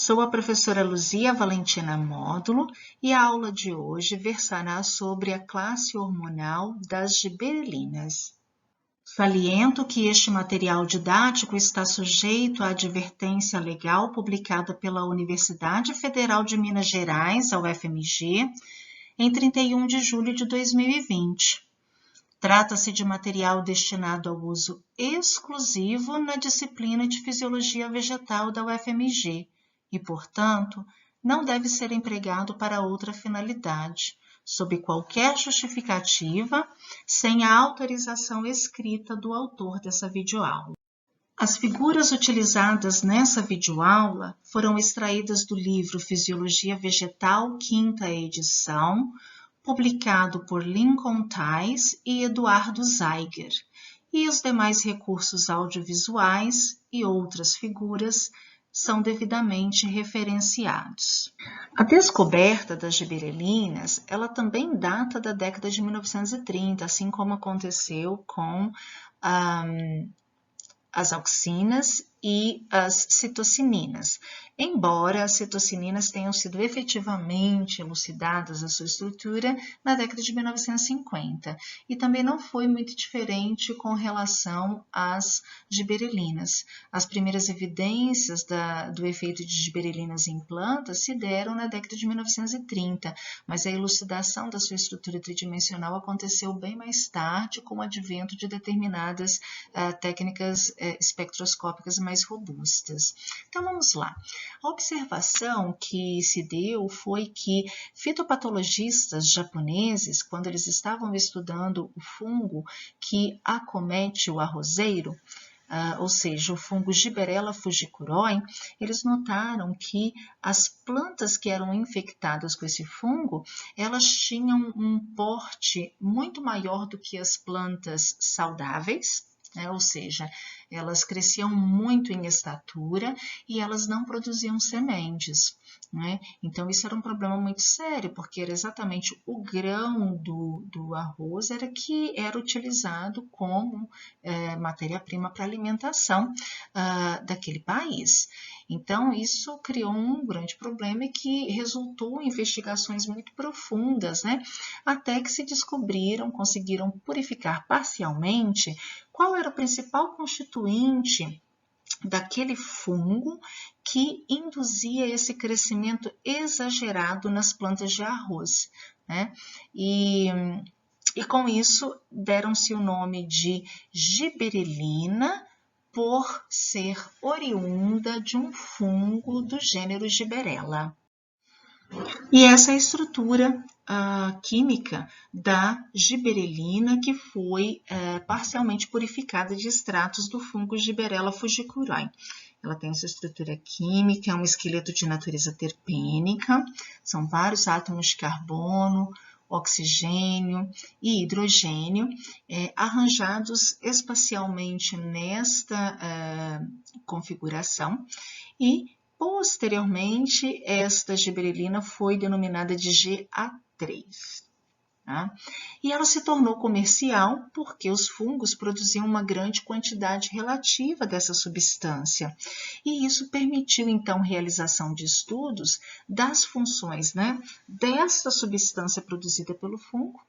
Sou a professora Luzia Valentina Módulo e a aula de hoje versará sobre a classe hormonal das giberelinas. Saliento que este material didático está sujeito à advertência legal publicada pela Universidade Federal de Minas Gerais, a UFMG, em 31 de julho de 2020. Trata-se de material destinado ao uso exclusivo na disciplina de Fisiologia Vegetal da UFMG e, portanto, não deve ser empregado para outra finalidade, sob qualquer justificativa, sem a autorização escrita do autor dessa videoaula. As figuras utilizadas nessa videoaula foram extraídas do livro Fisiologia Vegetal, quinta edição, publicado por Lincoln Theis e Eduardo Zeiger, e os demais recursos audiovisuais e outras figuras são devidamente referenciados. A descoberta das giberelinas, ela também data da década de 1930, assim como aconteceu com as auxinas e as citocininas. Embora as citocininas tenham sido efetivamente elucidadas a sua estrutura na década de 1950, e também não foi muito diferente com relação às giberelinas. As primeiras evidências do efeito de giberelinas em plantas se deram na década de 1930, mas a elucidação da sua estrutura tridimensional aconteceu bem mais tarde, com o advento de determinadas técnicas espectroscópicas mais robustas. Então vamos lá. A observação que se deu foi que fitopatologistas japoneses, quando eles estavam estudando o fungo que acomete o arrozeiro, ou seja, o fungo Gibberella fujicuroi, eles notaram que as plantas que eram infectadas com esse fungo, elas tinham um porte muito maior do que as plantas saudáveis, ou seja, elas cresciam muito em estatura e elas não produziam sementes. Então, isso era um problema muito sério, porque era exatamente o grão do arroz que era utilizado como matéria-prima para alimentação daquele país. Então, isso criou um grande problema e que resultou em investigações muito profundas, até que se conseguiram purificar parcialmente qual era o principal constituinte daquele fungo que induzia esse crescimento exagerado nas plantas de arroz. E com isso deram-se o nome de giberelina, por ser oriunda de um fungo do gênero Gibberella. E essa é a estrutura química da giberelina, que foi parcialmente purificada de extratos do fungo Gibberella fujicuroi. Ela tem essa estrutura química, é um esqueleto de natureza terpênica, são vários átomos de carbono, oxigênio e hidrogênio arranjados espacialmente nesta configuração, e posteriormente esta giberelina foi denominada de GA3. E ela se tornou comercial porque os fungos produziam uma grande quantidade relativa dessa substância. E isso permitiu, então, a realização de estudos das funções dessa substância produzida pelo fungo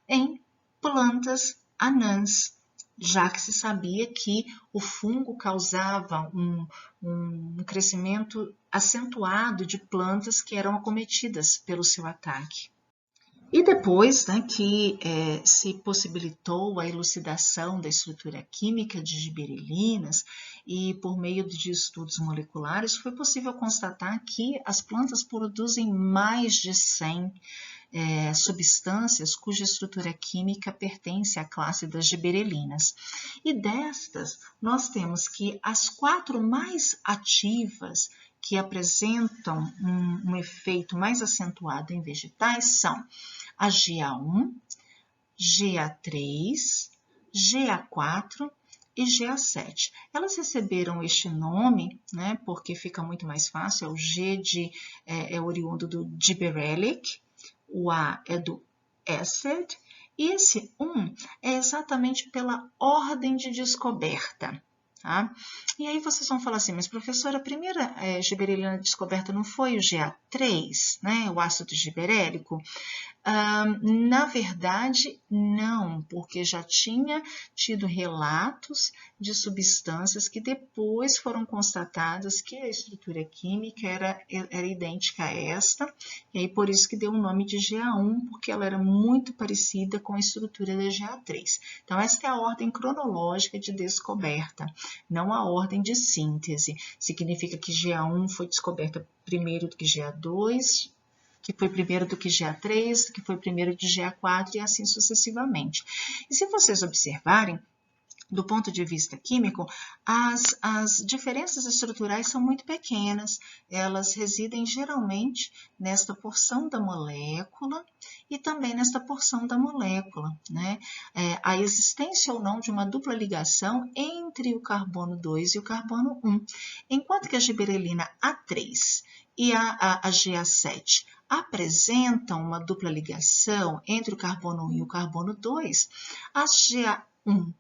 em plantas anãs, já que se sabia que o fungo causava um crescimento acentuado de plantas que eram acometidas pelo seu ataque. E depois que se possibilitou a elucidação da estrutura química de giberelinas e por meio de estudos moleculares, foi possível constatar que as plantas produzem mais de 100 substâncias cuja estrutura química pertence à classe das giberelinas. E destas, nós temos que as 4 mais ativas que apresentam um efeito mais acentuado em vegetais são a GA1, GA3, GA4 e GA7. Elas receberam este nome, porque fica muito mais fácil. O G é oriundo do gibberellic, o A é do acid, e esse 1 é exatamente pela ordem de descoberta. Tá? E aí vocês vão falar assim, mas professora, a primeira giberelina descoberta não foi o GA3, né, o ácido giberélico? Na verdade, não, porque já tinha tido relatos de substâncias que depois foram constatadas que a estrutura química era idêntica a esta, e aí por isso que deu o nome de GA1, porque ela era muito parecida com a estrutura da GA3. Então, esta é a ordem cronológica de descoberta, não a ordem de síntese. Significa que GA1 foi descoberta primeiro do que GA2, que foi primeiro do que GA3, que foi primeiro de GA4 e assim sucessivamente. E se vocês observarem, do ponto de vista químico, as diferenças estruturais são muito pequenas, elas residem geralmente nesta porção da molécula e também nesta porção da molécula, né? A existência ou não de uma dupla ligação entre o carbono 2 e o carbono 1. Enquanto que a giberelina A3 e a GA7 apresentam uma dupla ligação entre o carbono 1 e o carbono 2, as GA1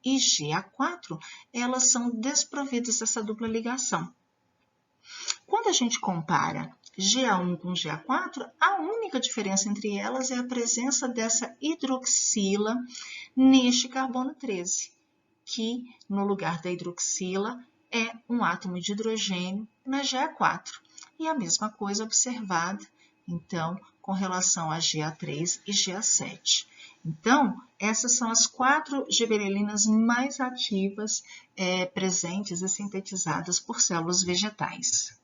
e GA4, elas são desprovidas dessa dupla ligação. Quando a gente compara GA1 com GA4, a única diferença entre elas é a presença dessa hidroxila neste carbono 13, que no lugar da hidroxila é um átomo de hidrogênio na GA4. E a mesma coisa observada, então, com relação a GA3 e GA7. Então, essas são as 4 giberelinas mais ativas presentes e sintetizadas por células vegetais.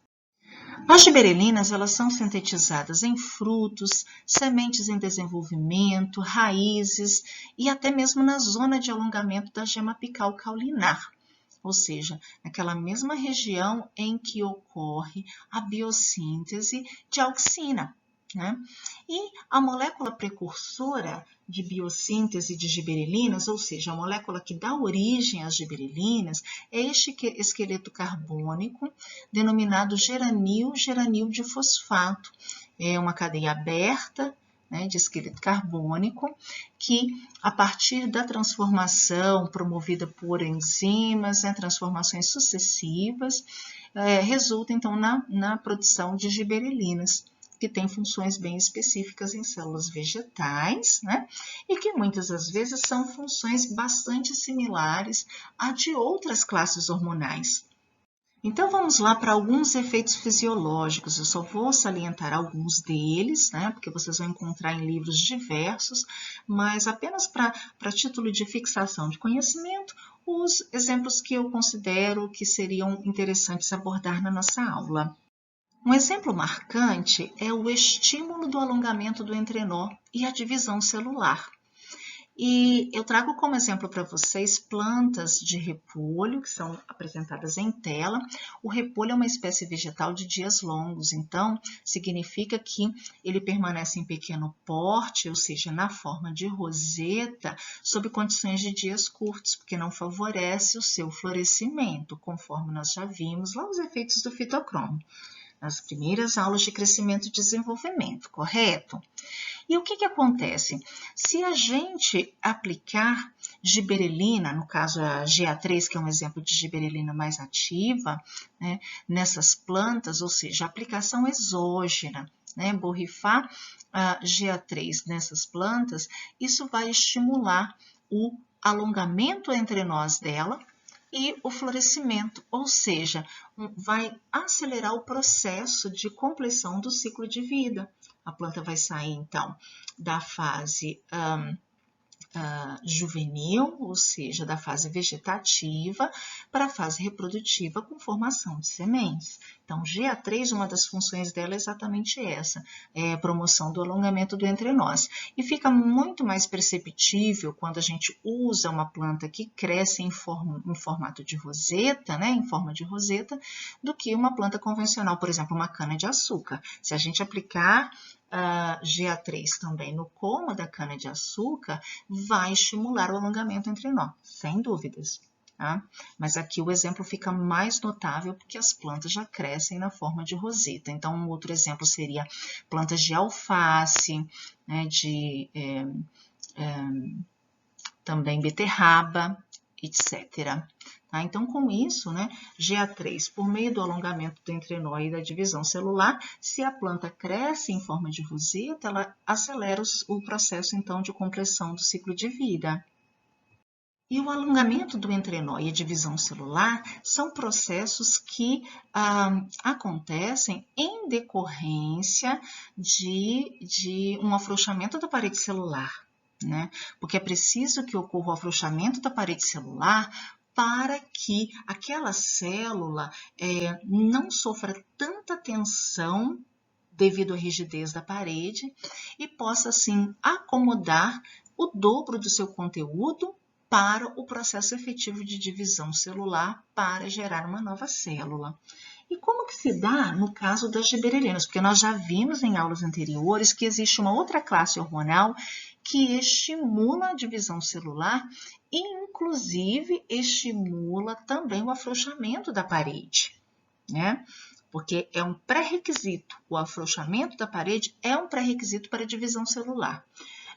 As giberelinas, elas são sintetizadas em frutos, sementes em desenvolvimento, raízes e até mesmo na zona de alongamento da gema apical caulinar, ou seja, naquela mesma região em que ocorre a biossíntese de auxina, né? E a molécula precursora de biossíntese de giberelinas, ou seja, a molécula que dá origem às giberelinas, é este esqueleto carbônico denominado geranil de fosfato. É uma cadeia aberta, né, de esqueleto carbônico, que a partir da transformação promovida por enzimas, transformações sucessivas, resulta então na produção de giberelinas, que tem funções bem específicas em células vegetais, né? E que muitas das vezes são funções bastante similares a de outras classes hormonais. Então vamos lá para alguns efeitos fisiológicos, eu só vou salientar alguns deles, né? Porque vocês vão encontrar em livros diversos, mas apenas para título de fixação de conhecimento, os exemplos que eu considero que seriam interessantes abordar na nossa aula. Um exemplo marcante é o estímulo do alongamento do entrenó e a divisão celular. E eu trago como exemplo para vocês plantas de repolho, que são apresentadas em tela. O repolho é uma espécie vegetal de dias longos, então significa que ele permanece em pequeno porte, ou seja, na forma de roseta, sob condições de dias curtos, porque não favorece o seu florescimento, conforme nós já vimos lá os efeitos do fitocromo nas primeiras aulas de crescimento e desenvolvimento, correto? E o que acontece? Se a gente aplicar giberelina, no caso a GA3, que é um exemplo de giberelina mais ativa, né, nessas plantas, ou seja, aplicação exógena, né, borrifar a GA3 nessas plantas, isso vai estimular o alongamento entre nós dela, e o florescimento, ou seja, vai acelerar o processo de compleção do ciclo de vida. A planta vai sair, então, da fase juvenil, ou seja, da fase vegetativa, para a fase reprodutiva com formação de sementes. Então, GA3, uma das funções dela é exatamente essa, é a promoção do alongamento do entrenós. E fica muito mais perceptível quando a gente usa uma planta que cresce em formato de roseta, né, em forma de roseta, do que uma planta convencional, por exemplo, uma cana-de-açúcar. Se a gente aplicar GA3 também no como da cana-de-açúcar, vai estimular o alongamento entre nós, sem dúvidas. Tá? Mas aqui o exemplo fica mais notável porque as plantas já crescem na forma de roseta. Então, um outro exemplo seria plantas de alface, né, também beterraba, etc. Tá? Então, com isso, né, GA3, por meio do alongamento do entrenóide e da divisão celular, se a planta cresce em forma de roseta, ela acelera o processo, então, de compressão do ciclo de vida. E o alongamento do entrenó e a divisão celular são processos que acontecem em decorrência de um afrouxamento da parede celular, né? Porque é preciso que ocorra o afrouxamento da parede celular para que aquela célula não sofra tanta tensão devido à rigidez da parede e possa, assim, acomodar o dobro do seu conteúdo para o processo efetivo de divisão celular para gerar uma nova célula. E como que se dá no caso das giberelinas? Porque nós já vimos em aulas anteriores que existe uma outra classe hormonal que estimula a divisão celular e, inclusive, estimula também o afrouxamento da parede, né? Porque é um pré-requisito, o afrouxamento da parede é um pré-requisito para a divisão celular.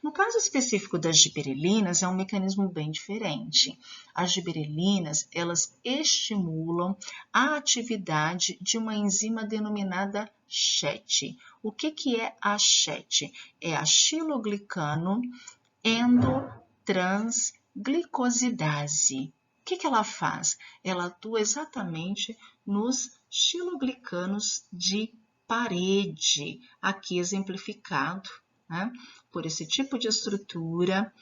No caso específico das giberelinas, é um mecanismo bem diferente. As giberelinas, elas estimulam a atividade de uma enzima denominada SHET. O que é a SHET? É a xiloglicano endotransglicosidase. O que ela faz? Ela atua exatamente nos xiloglicanos de parede, aqui exemplificado, né, por esse tipo de estrutura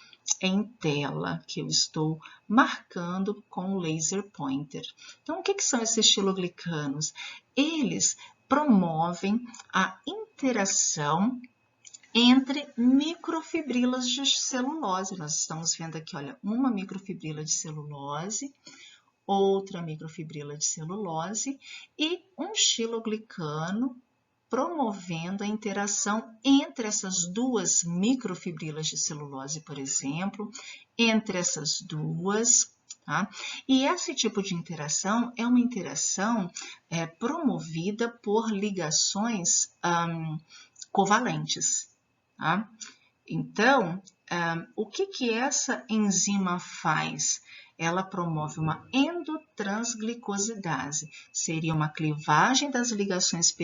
em tela que eu estou marcando com o laser pointer. Então, o que são esses xiloglicanos? Eles promovem a interação entre microfibrilas de celulose. Nós estamos vendo aqui, olha, uma microfibrila de celulose, outra microfibrila de celulose e um xiloglicano promovendo a interação entre essas duas microfibrilas de celulose, por exemplo, entre essas duas. Tá? E esse tipo de interação é uma interação promovida por ligações covalentes. Tá? Então, o que essa enzima faz? Ela promove uma endotransglicosidase. Seria uma clivagem das ligações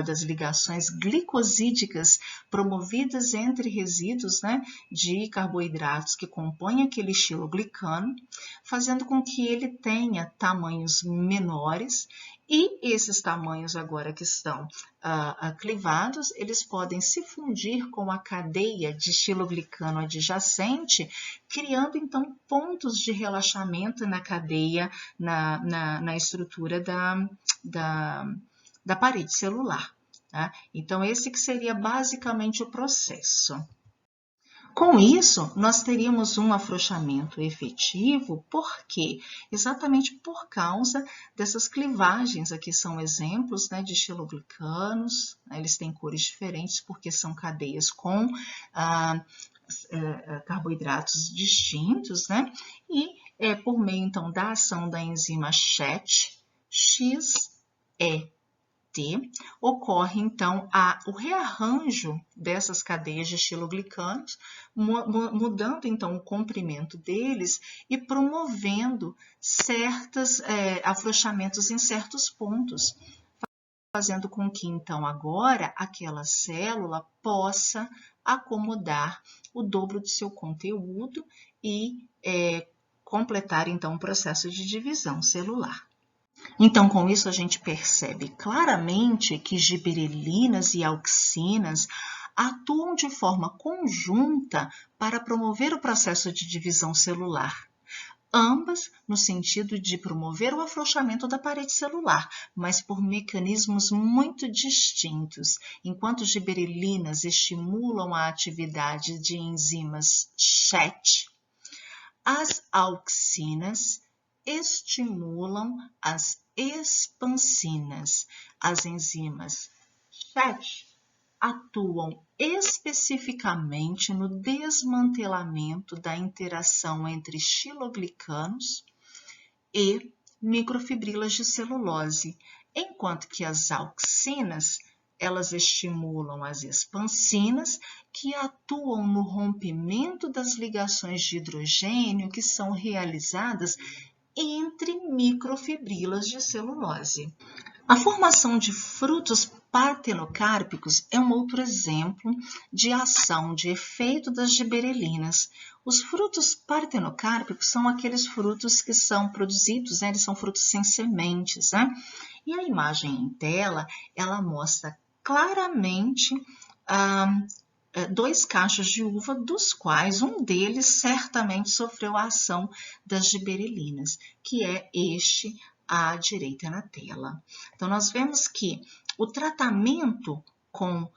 das ligações glicosídicas promovidas entre resíduos, né, de carboidratos que compõem aquele xiloglicano, fazendo com que ele tenha tamanhos menores. E esses tamanhos agora que estão clivados, eles podem se fundir com a cadeia de xiloglicano adjacente, criando então pontos de relaxamento na cadeia, na estrutura da parede celular. Tá? Então, esse que seria basicamente o processo. Com isso, nós teríamos um afrouxamento efetivo, por quê? Exatamente por causa dessas clivagens, aqui são exemplos, né, de xiloglicanos, né, eles têm cores diferentes porque são cadeias com carboidratos distintos, né, e por meio, então, da ação da enzima SHET, ocorre, então, o rearranjo dessas cadeias de xiloglicanos, mudando, então, o comprimento deles e promovendo certos afrouxamentos em certos pontos, fazendo com que, então, agora, aquela célula possa acomodar o dobro do seu conteúdo e completar, então, o processo de divisão celular. Então, com isso, a gente percebe claramente que giberelinas e auxinas atuam de forma conjunta para promover o processo de divisão celular, ambas no sentido de promover o afrouxamento da parede celular, mas por mecanismos muito distintos. Enquanto giberelinas estimulam a atividade de enzimas SHET, as auxinas estimulam as expansinas. As enzimas SHET atuam especificamente no desmantelamento da interação entre xiloglicanos e microfibrilas de celulose, enquanto que as auxinas elas estimulam as expansinas, que atuam no rompimento das ligações de hidrogênio que são realizadas entre microfibrilas de celulose. A formação de frutos partenocárpicos é um outro exemplo de ação de efeito das giberelinas. Os frutos partenocárpicos são aqueles frutos que são produzidos, eles são frutos sem sementes, E a imagem em tela, ela mostra claramente dois cachos de uva, dos quais um deles certamente sofreu a ação das giberelinas, que é este à direita na tela. Então, nós vemos que o tratamento com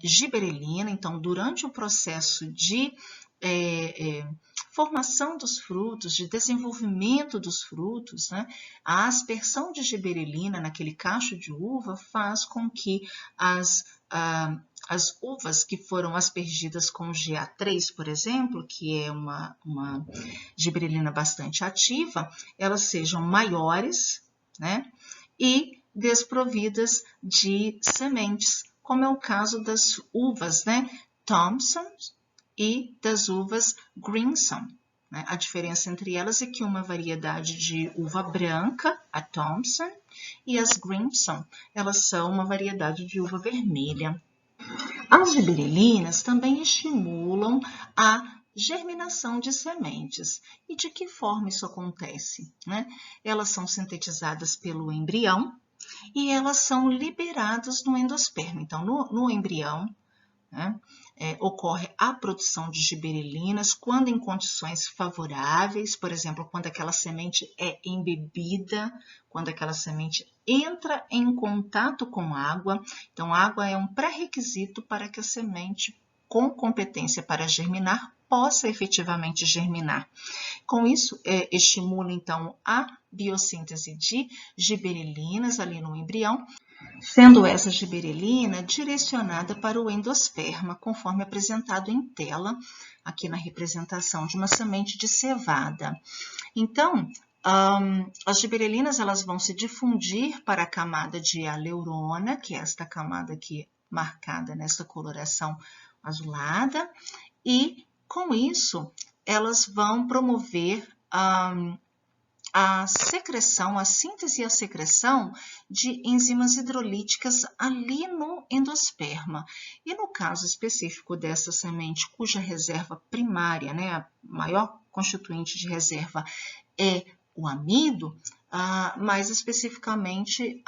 giberelina, então, durante o processo de formação dos frutos, de desenvolvimento dos frutos, a aspersão de giberelina naquele cacho de uva faz com que as uvas que foram aspergidas com GA3, por exemplo, que é uma giberelina bastante ativa, elas sejam maiores, e desprovidas de sementes, como é o caso das uvas, Thompson e das uvas Greenson. A diferença entre elas é que uma variedade de uva branca, a Thompson, e as Greenson, elas são uma variedade de uva vermelha. As giberelinas também estimulam a germinação de sementes. E de que forma isso acontece? Elas são sintetizadas pelo embrião e elas são liberadas no endosperma. Então, no embrião, ocorre a produção de giberelinas quando em condições favoráveis, por exemplo, quando aquela semente é embebida, quando aquela semente entra em contato com água. Então, a água é um pré-requisito para que a semente, com competência para germinar, possa efetivamente germinar. Com isso, estimula, então, a biossíntese de giberelinas ali no embrião, sendo essa giberelina direcionada para o endosperma, conforme apresentado em tela, aqui na representação de uma semente de cevada. Então, as giberelinas elas vão se difundir para a camada de aleurona, que é esta camada aqui marcada nessa coloração azulada, e com isso elas vão promover a secreção, a síntese e a secreção de enzimas hidrolíticas ali no endosperma. E no caso específico dessa semente, cuja reserva primária, a maior constituinte de reserva é o amido, mais especificamente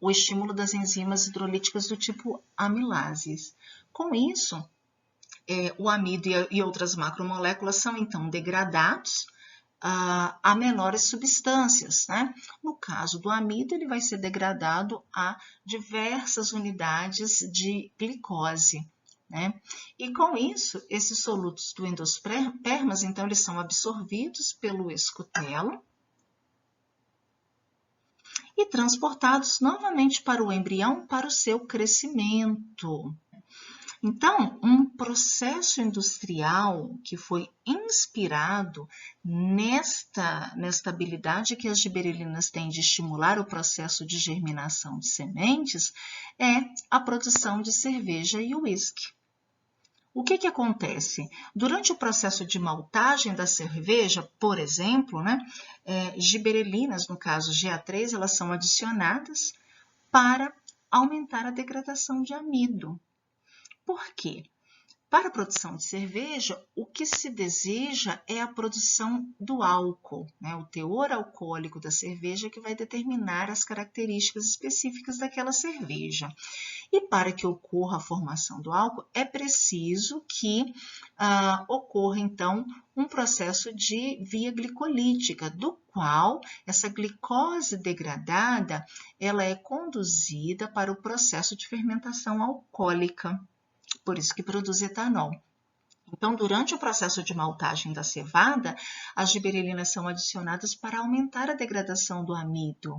o estímulo das enzimas hidrolíticas do tipo amilases. Com isso, o amido e outras macromoléculas são então degradados a menores substâncias, No caso do amido, ele vai ser degradado a diversas unidades de glicose, E com isso, esses solutos do endospermas, então, eles são absorvidos pelo escutelo e transportados novamente para o embrião para o seu crescimento. Então, um processo industrial que foi inspirado nesta habilidade que as giberelinas têm de estimular o processo de germinação de sementes é a produção de cerveja e uísque. O que acontece? Durante o processo de maltagem da cerveja, por exemplo, giberelinas, no caso GA3, elas são adicionadas para aumentar a degradação de amido. Por quê? Para a produção de cerveja, o que se deseja é a produção do álcool, o teor alcoólico da cerveja que vai determinar as características específicas daquela cerveja. E para que ocorra a formação do álcool, é preciso que ocorra, então, um processo de via glicolítica, do qual essa glicose degradada ela é conduzida para o processo de fermentação alcoólica. Por isso que produz etanol. Então, durante o processo de maltagem da cevada, as giberelinas são adicionadas para aumentar a degradação do amido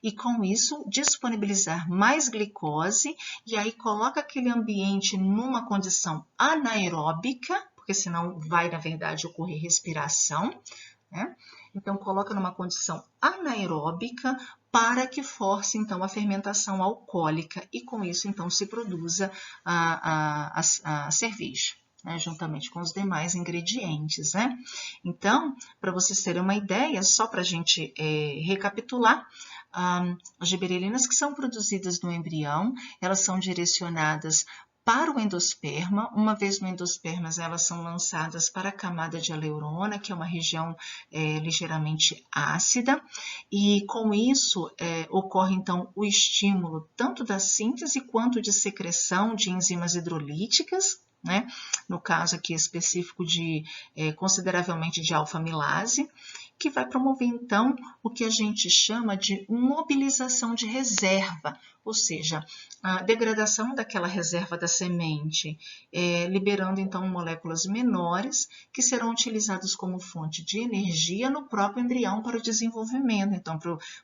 e, com isso, disponibilizar mais glicose e aí coloca aquele ambiente numa condição anaeróbica, porque senão vai, na verdade, ocorrer respiração, então coloca numa condição anaeróbica para que force, então, a fermentação alcoólica e, com isso, então, se produza a cerveja, né, juntamente com os demais ingredientes, né? Então, para vocês terem uma ideia, só para a gente recapitular, as giberelinas que são produzidas no embrião, elas são direcionadas para o endosperma. Uma vez no endosperma, elas são lançadas para a camada de aleurona, que é uma região ligeiramente ácida, e com isso ocorre então o estímulo tanto da síntese quanto de secreção de enzimas hidrolíticas, né? No caso aqui específico consideravelmente de alfa-amilase, que vai promover então o que a gente chama de mobilização de reserva, ou seja, a degradação daquela reserva da semente, liberando então moléculas menores que serão utilizadas como fonte de energia no próprio embrião para o desenvolvimento, então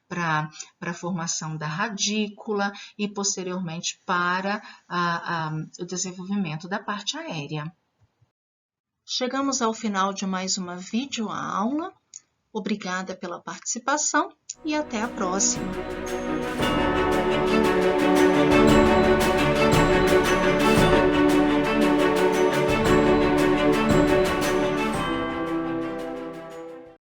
para a formação da radícula e posteriormente para o desenvolvimento da parte aérea. Chegamos ao final de mais uma videoaula. Obrigada pela participação e até a próxima!